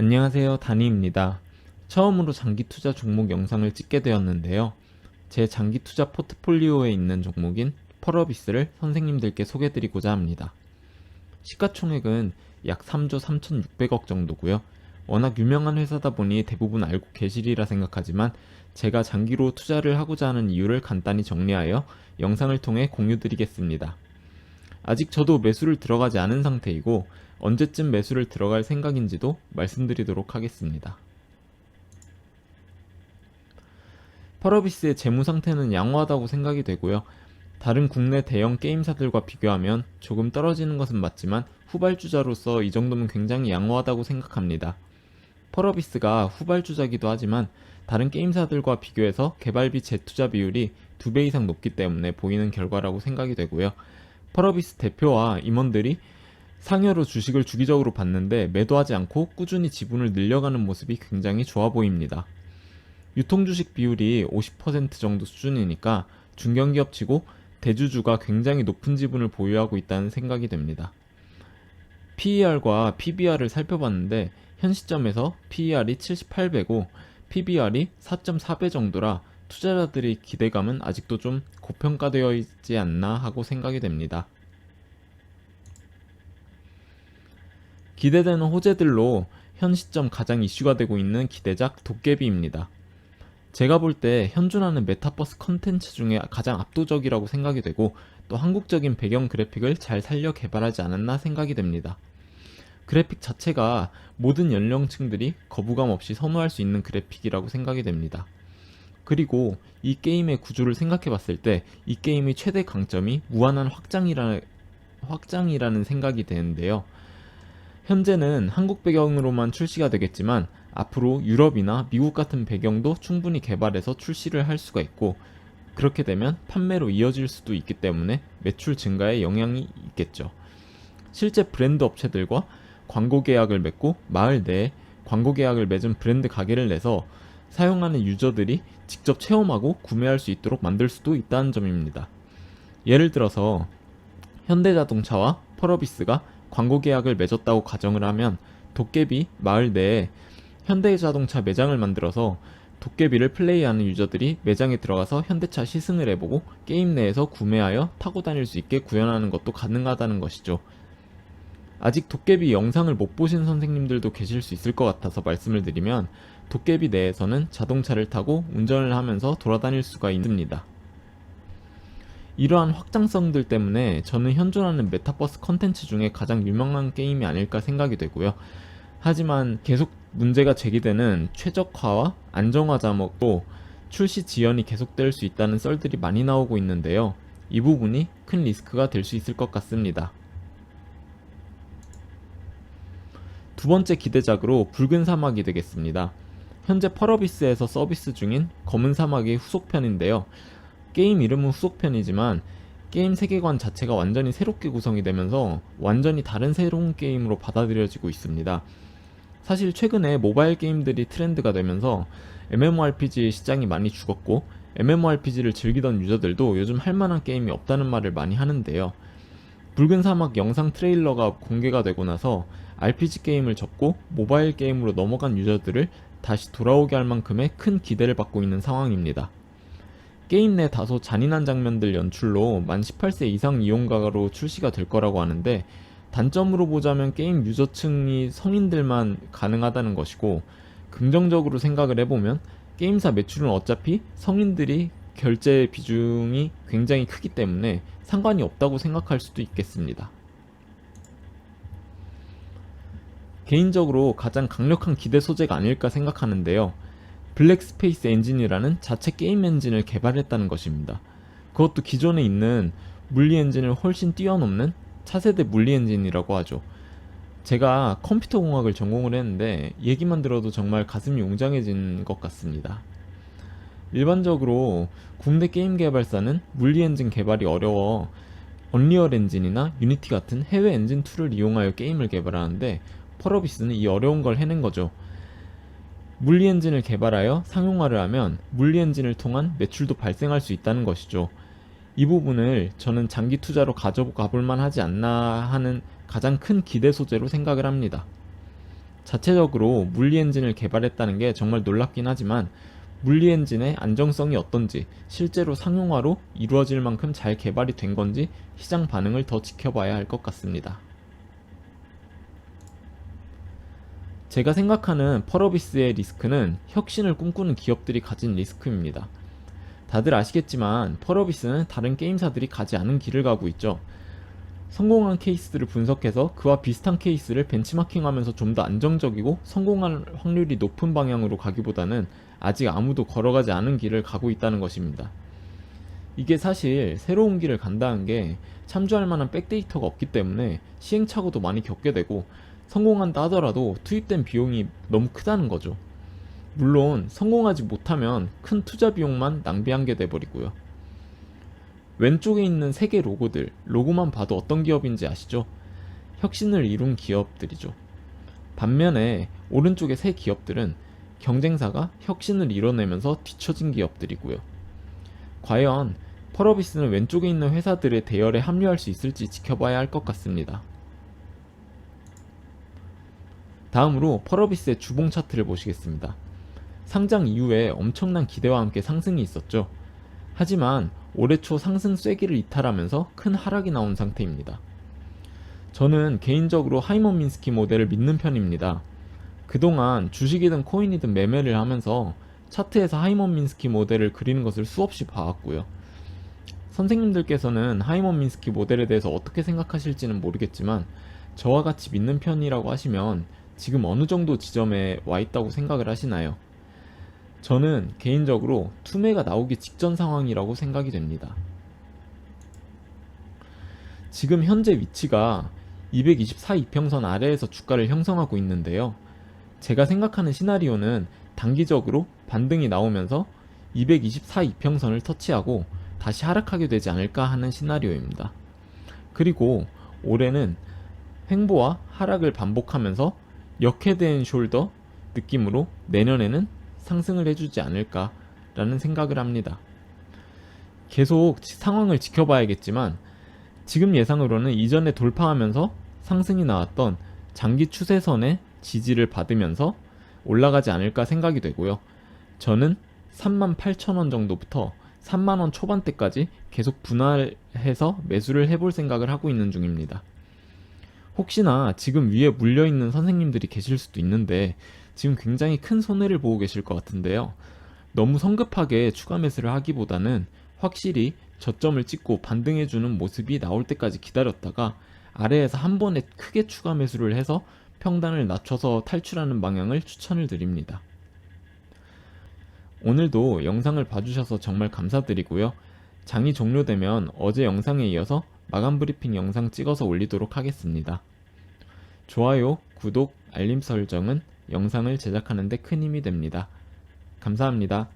안녕하세요, 다니입니다. 처음으로 장기 투자 종목 영상을 찍게 되었는데요. 제 장기 투자 포트폴리오에 있는 종목인 펄어비스를 선생님들께 소개드리고자 합니다. 시가총액은 약 3조 3,600억 정도고요. 워낙 유명한 회사다 보니 대부분 알고 계시리라 생각하지만 제가 장기로 투자를 하고자 하는 이유를 간단히 정리하여 영상을 통해 공유드리겠습니다. 아직 저도 매수를 들어가지 않은 상태이고 언제쯤 매수를 들어갈 생각인지도 말씀드리도록 하겠습니다. 펄어비스의 재무 상태는 양호하다고 생각이 되고요. 다른 국내 대형 게임사들과 비교하면 조금 떨어지는 것은 맞지만 후발주자로서 이 정도면 굉장히 양호하다고 생각합니다. 펄어비스가 후발주자기도 하지만 다른 게임사들과 비교해서 개발비 재투자 비율이 2배 이상 높기 때문에 보이는 결과라고 생각이 되고요. 펄어비스 대표와 임원들이 상여로 주식을 주기적으로 받는데 매도하지 않고 꾸준히 지분을 늘려가는 모습이 굉장히 좋아 보입니다. 유통주식 비율이 50% 정도 수준이니까 중견기업치고 대주주가 굉장히 높은 지분을 보유하고 있다는 생각이 됩니다. PER과 PBR을 살펴봤는데 현 시점에서 PER이 78배고 PBR이 4.4배 정도라 투자자들의 기대감은 아직도 좀 고평가되어 있지 않나 하고 생각이 됩니다. 기대되는 호재들로 현 시점 가장 이슈가 되고 있는 기대작 도깨비입니다. 제가 볼 때 현존하는 메타버스 컨텐츠 중에 가장 압도적이라고 생각이 되고 또 한국적인 배경 그래픽을 잘 살려 개발하지 않았나 생각이 됩니다. 그래픽 자체가 모든 연령층들이 거부감 없이 선호할 수 있는 그래픽이라고 생각이 됩니다. 그리고 이 게임의 구조를 생각해 봤을 때 이 게임의 최대 강점이 무한한 확장이라는 생각이 되는데요. 현재는 한국 배경으로만 출시가 되겠지만 앞으로 유럽이나 미국 같은 배경도 충분히 개발해서 출시를 할 수가 있고 그렇게 되면 판매로 이어질 수도 있기 때문에 매출 증가에 영향이 있겠죠. 실제 브랜드 업체들과 광고 계약을 맺고 마을 내에 광고 계약을 맺은 브랜드 가게를 내서 사용하는 유저들이 직접 체험하고 구매할 수 있도록 만들 수도 있다는 점입니다. 예를 들어서 현대자동차와 펄어비스가 광고 계약을 맺었다고 가정을 하면 도깨비 마을 내에 현대자동차 매장을 만들어서 도깨비를 플레이하는 유저들이 매장에 들어가서 현대차 시승을 해보고 게임 내에서 구매하여 타고 다닐 수 있게 구현하는 것도 가능하다는 것이죠. 아직 도깨비 영상을 못 보신 선생님들도 계실 수 있을 것 같아서 말씀을 드리면 도깨비 내에서는 자동차를 타고 운전을 하면서 돌아다닐 수가 있습니다. 이러한 확장성들 때문에 저는 현존하는 메타버스 컨텐츠 중에 가장 유명한 게임이 아닐까 생각이 되고요. 하지만 계속 문제가 제기되는 최적화와 안정화 자막도 출시 지연이 계속될 수 있다는 썰들이 많이 나오고 있는데요. 이 부분이 큰 리스크가 될 수 있을 것 같습니다. 두 번째 기대작으로 붉은 사막이 되겠습니다. 현재 펄어비스에서 서비스 중인 검은 사막의 후속편인데요. 게임 이름은 후속편이지만 게임 세계관 자체가 완전히 새롭게 구성이 되면서 완전히 다른 새로운 게임으로 받아들여지고 있습니다. 사실 최근에 모바일 게임들이 트렌드가 되면서 MMORPG 시장이 많이 죽었고 MMORPG를 즐기던 유저들도 요즘 할만한 게임이 없다는 말을 많이 하는데요. 붉은 사막 영상 트레일러가 공개가 되고 나서 RPG 게임을 접고 모바일 게임으로 넘어간 유저들을 다시 돌아오게 할 만큼의 큰 기대를 받고 있는 상황입니다. 게임 내 다소 잔인한 장면들 연출로 만 18세 이상 이용가로 출시가 될 거라고 하는데 단점으로 보자면 게임 유저층이 성인들만 가능하다는 것이고 긍정적으로 생각을 해보면 게임사 매출은 어차피 성인들이 결제 비중이 굉장히 크기 때문에 상관이 없다고 생각할 수도 있겠습니다. 개인적으로 가장 강력한 기대 소재가 아닐까 생각하는데요. 블랙스페이스 엔진이라는 자체 게임 엔진을 개발했다는 것입니다. 그것도 기존에 있는 물리 엔진을 훨씬 뛰어넘는 차세대 물리 엔진이라고 하죠. 제가 컴퓨터 공학을 전공을 했는데 얘기만 들어도 정말 가슴이 웅장해진 것 같습니다. 일반적으로 국내 게임 개발사는 물리 엔진 개발이 어려워 언리얼 엔진이나 유니티 같은 해외 엔진 툴을 이용하여 게임을 개발하는데 펄어비스는 이 어려운 걸 해낸 거죠. 물리 엔진을 개발하여 상용화를 하면 물리 엔진을 통한 매출도 발생할 수 있다는 것이죠. 이 부분을 저는 장기 투자로 가져가 볼만 하지 않나 하는 가장 큰 기대 소재로 생각을 합니다. 자체적으로 물리 엔진을 개발했다는 게 정말 놀랍긴 하지만 물리 엔진의 안정성이 어떤지, 실제로 상용화로 이루어질 만큼 잘 개발이 된 건지 시장 반응을 더 지켜봐야 할 것 같습니다. 제가 생각하는 펄어비스의 리스크는 혁신을 꿈꾸는 기업들이 가진 리스크입니다. 다들 아시겠지만 펄어비스는 다른 게임사들이 가지 않은 길을 가고 있죠. 성공한 케이스들을 분석해서 그와 비슷한 케이스를 벤치마킹하면서 좀 더 안정적이고 성공할 확률이 높은 방향으로 가기보다는 아직 아무도 걸어가지 않은 길을 가고 있다는 것입니다. 이게 사실 새로운 길을 간다는 게 참조할 만한 백데이터가 없기 때문에 시행착오도 많이 겪게 되고, 성공한다 하더라도 투입된 비용이 너무 크다는 거죠. 물론 성공하지 못하면 큰 투자 비용만 낭비한 게 돼버리고요. 왼쪽에 있는 3개 로고들, 로고만 봐도 어떤 기업인지 아시죠? 혁신을 이룬 기업들이죠. 반면에 오른쪽의 3 기업들은 경쟁사가 혁신을 이뤄내면서 뒤처진 기업들이고요. 과연 펄어비스는 왼쪽에 있는 회사들의 대열에 합류할 수 있을지 지켜봐야 할 것 같습니다. 다음으로 펄어비스의 주봉 차트를 보시겠습니다. 상장 이후에 엄청난 기대와 함께 상승이 있었죠. 하지만 올해 초 상승 쐐기를 이탈하면서 큰 하락이 나온 상태입니다. 저는 개인적으로 하이먼 민스키 모델을 믿는 편입니다. 그동안 주식이든 코인이든 매매를 하면서 차트에서 하이먼 민스키 모델을 그리는 것을 수없이 봐왔고요. 선생님들께서는 하이먼 민스키 모델에 대해서 어떻게 생각하실지는 모르겠지만 저와 같이 믿는 편이라고 하시면 지금 어느 정도 지점에 와 있다고 생각을 하시나요? 저는 개인적으로 투매가 나오기 직전 상황이라고 생각이 됩니다. 지금 현재 위치가 224 이평선 아래에서 주가를 형성하고 있는데요. 제가 생각하는 시나리오는 단기적으로 반등이 나오면서 224 이평선을 터치하고 다시 하락하게 되지 않을까 하는 시나리오입니다. 그리고 올해는 횡보와 하락을 반복하면서 역헤드앤 숄더 느낌으로 내년에는 상승을 해주지 않을까라는 생각을 합니다. 계속 상황을 지켜봐야겠지만 지금 예상으로는 이전에 돌파하면서 상승이 나왔던 장기 추세선의 지지를 받으면서 올라가지 않을까 생각이 되고요. 저는 38,000원 정도부터 3만원 초반대까지 계속 분할해서 매수를 해볼 생각을 하고 있는 중입니다. 혹시나 지금 위에 물려있는 선생님들이 계실 수도 있는데 지금 굉장히 큰 손해를 보고 계실 것 같은데요. 너무 성급하게 추가 매수를 하기보다는 확실히 저점을 찍고 반등해주는 모습이 나올 때까지 기다렸다가 아래에서 한 번에 크게 추가 매수를 해서 평단을 낮춰서 탈출하는 방향을 추천을 드립니다. 오늘도 영상을 봐주셔서 정말 감사드리고요. 장이 종료되면 어제 영상에 이어서 마감 브리핑 영상 찍어서 올리도록 하겠습니다. 좋아요, 구독, 알림 설정은 영상을 제작하는 데 큰 힘이 됩니다. 감사합니다.